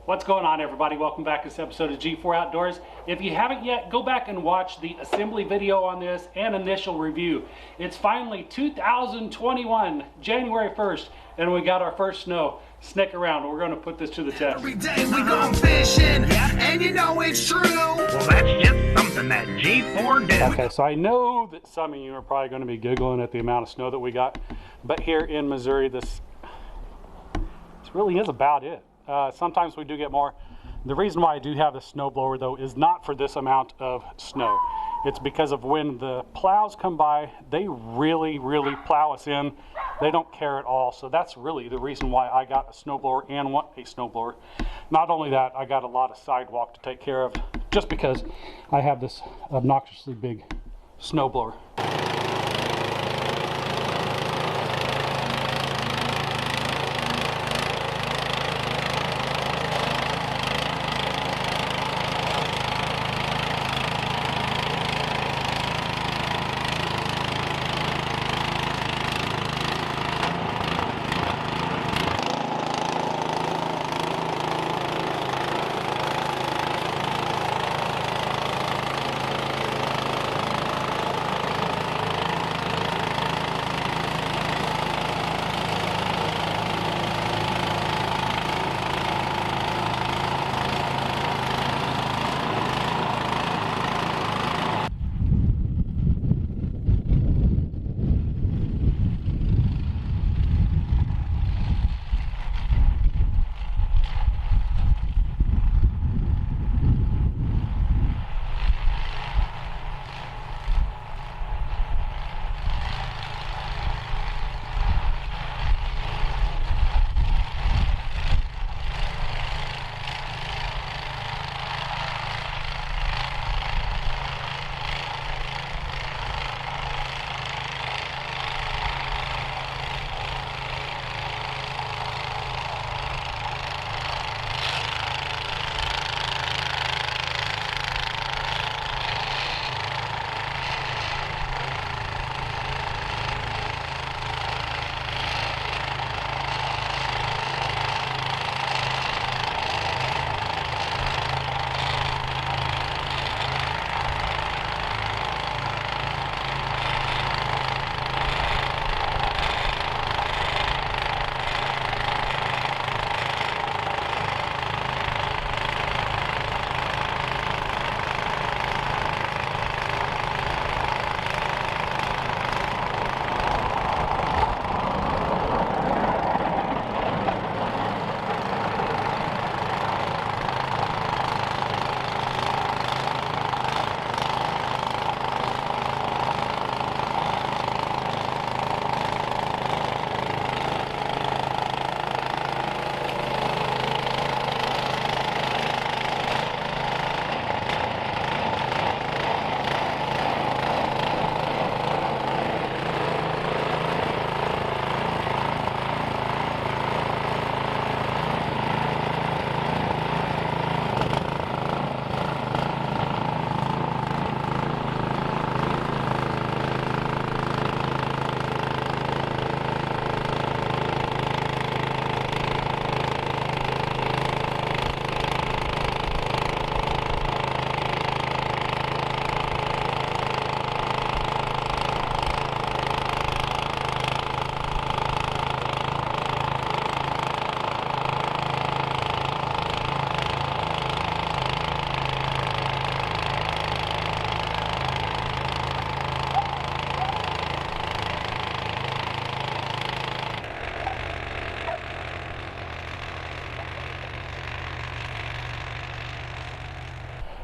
What's going on, everybody? Welcome back to this episode of G4 Outdoors. If you haven't yet, go back and watch the assembly video on this and initial review. It's finally 2021, January 1st, and we got our first snow. Stick around, we're going to put this to the test. Every day we go fishing, and you know it's true. Well, that's just something that G4 does. Okay, so I know that some of you are probably going to be giggling at the amount of snow that we got, but here in Missouri, this really is about it. Sometimes we do get more. The reason why I do have a snowblower, though, is not for this amount of snow. It's because of when the plows come by, they really plow us in. They don't care at all. So that's really the reason why I got a snowblower and want a snowblower. Not only that, I got a lot of sidewalk to take care of just because I have this obnoxiously big snowblower.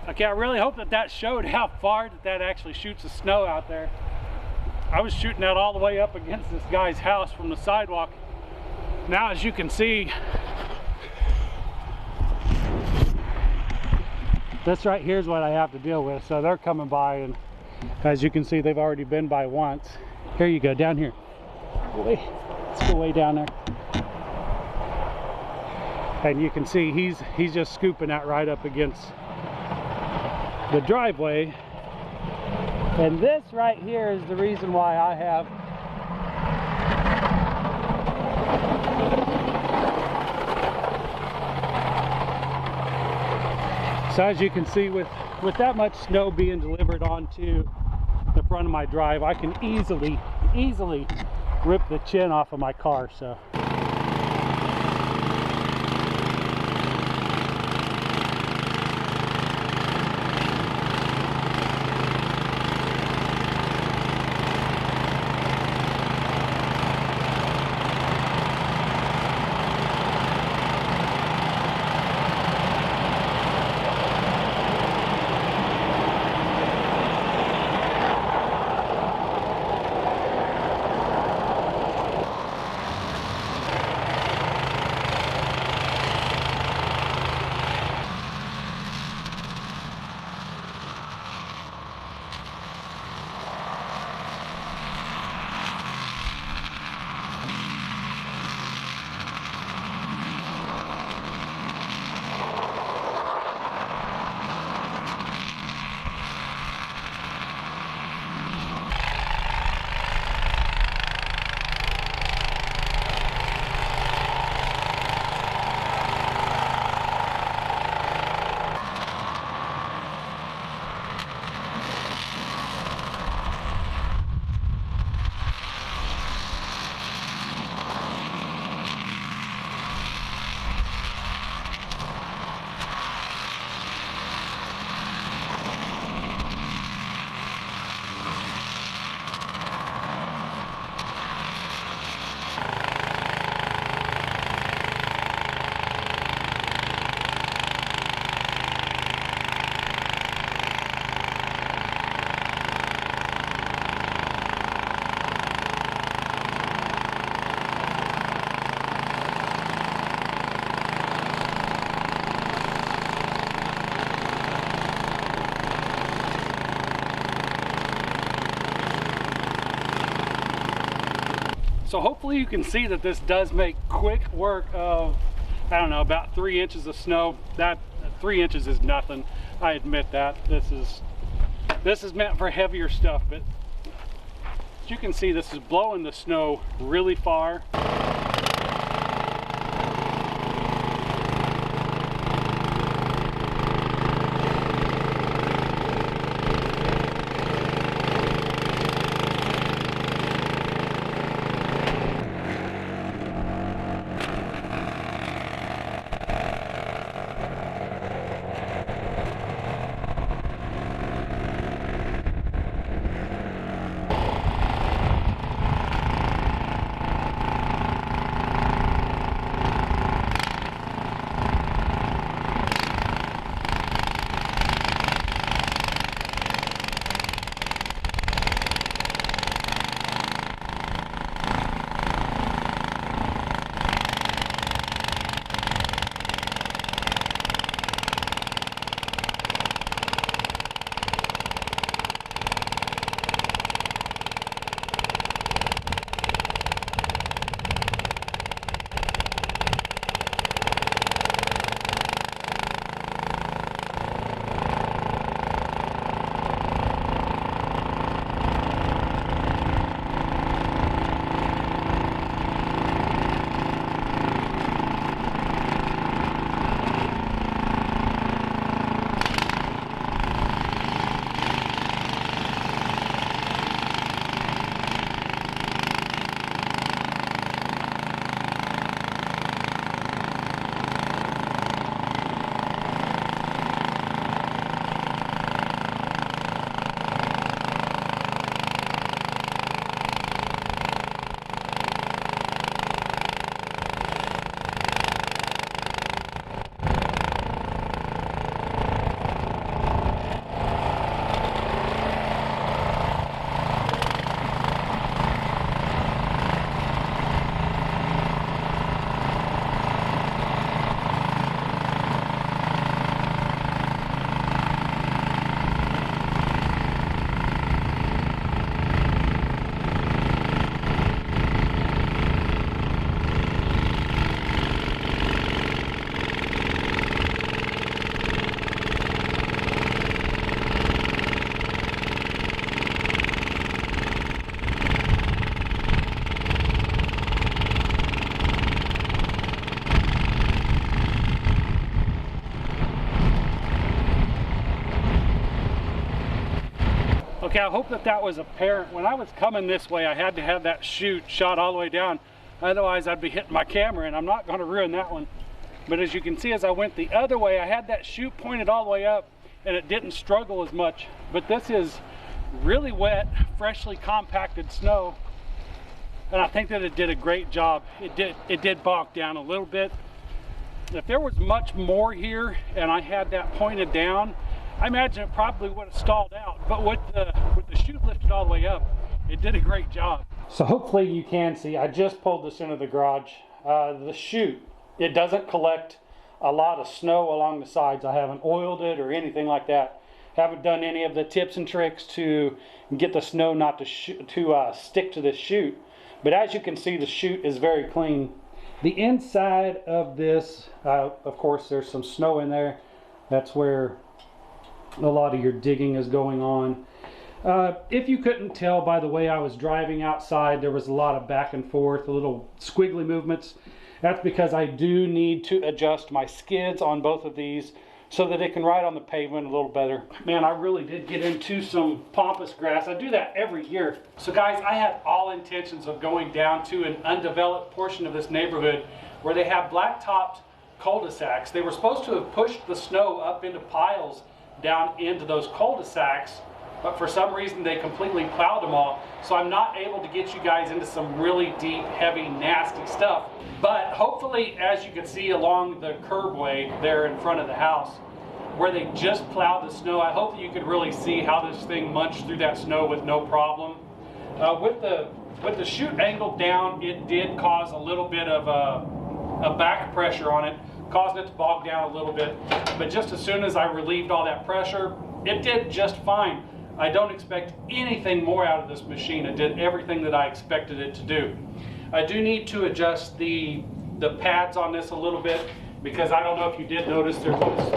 Okay, I really hope that showed how far that actually shoots the snow out there. I was shooting that all the way up against this guy's house from the sidewalk. Now, as you can see, this right here is what I have to deal with. So they're coming by, and as you can see, they've already been by once. Here you go, down here. Let's go way down there. And you can see he's just scooping that right up against the driveway. And this right here is the reason why I have So as you can see, with that much snow being delivered onto the front of my drive, I can easily rip the chin off of my car. So hopefully you can see that this does make quick work of, I don't know, about 3 inches of snow. That 3 inches is nothing. I admit that. This is meant for heavier stuff, but as you can see, this is blowing the snow really far. Okay, I hope that that was apparent. When I was coming this way, I had to have that chute shot all the way down. Otherwise, I'd be hitting my camera, and I'm not going to ruin that one. But as you can see, as I went the other way, I had that chute pointed all the way up, and it didn't struggle as much. But this is really wet, freshly compacted snow, and I think that it did a great job. It did bog down a little bit. If there was much more here, and I had that pointed down, I imagine it probably would have stalled out, but with the chute lifted all the way up, it did a great job. So hopefully you can see, I just pulled this into the garage. The chute, it doesn't collect a lot of snow along the sides. I haven't oiled it or anything like that. Haven't done any of the tips and tricks to get the snow not to stick to the chute. But as you can see, the chute is very clean. The inside of this, of course, there's some snow in there. That's where a lot of your digging is going on. If you couldn't tell by the way I was driving outside, there was a lot of back and forth, little squiggly movements. That's because I do need to adjust my skids on both of these so that it can ride on the pavement a little better. Man, I really did get into some pampas grass. I do that every year. So guys, I had all intentions of going down to an undeveloped portion of this neighborhood where they have black-topped cul-de-sacs. They were supposed to have pushed the snow up into piles down into those cul-de-sacs, but for some reason they completely plowed them all. So I'm not able to get you guys into some really deep, heavy, nasty stuff. But hopefully, as you can see along the curbway there in front of the house, where they just plowed the snow, I hope that you could really see how this thing munched through that snow with no problem. With the chute angled down, it did cause a little bit of a back pressure on it, caused it to bog down a little bit. But just as soon as I relieved all that pressure, it did just fine. I don't expect anything more out of this machine. It did everything that I expected it to do. I do need to adjust the pads on this a little bit, because I don't know if you did notice there was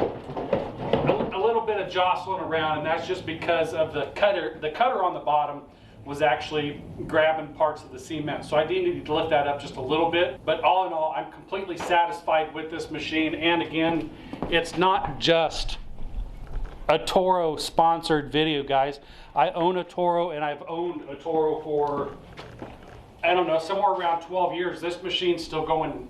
a little bit of jostling around, and that's just because of the cutter. The cutter on the bottom was actually grabbing parts of the cement. So I do need to lift that up just a little bit. But all in all, I'm completely satisfied with this machine. And again, it's not just a Toro sponsored video, guys. I own a Toro, and I've owned a Toro for, I don't know, somewhere around 12 years. This machine's still going,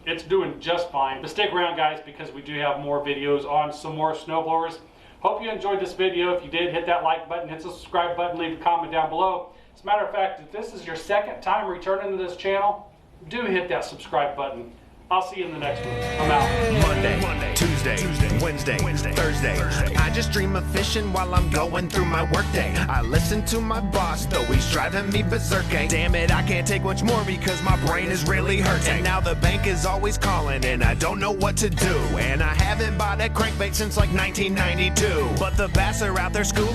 it's doing just fine. But stick around, guys, because we do have more videos on some more snowblowers. Hope you enjoyed this video. If you did, hit that like button, hit the subscribe button, leave a comment down below. As a matter of fact, if this is your second time returning to this channel, do hit that subscribe button. I'll see you in the next one. I'm out. Monday, Tuesday, Wednesday, Thursday. I just dream of fishing while I'm going through my workday. I listen to my boss, though he's driving me berserk. Damn it, I can't take much more because my brain is really hurting. And now the bank is always calling and I don't know what to do. And I haven't bought a crankbait since like 1992. But the bass are out there schooling.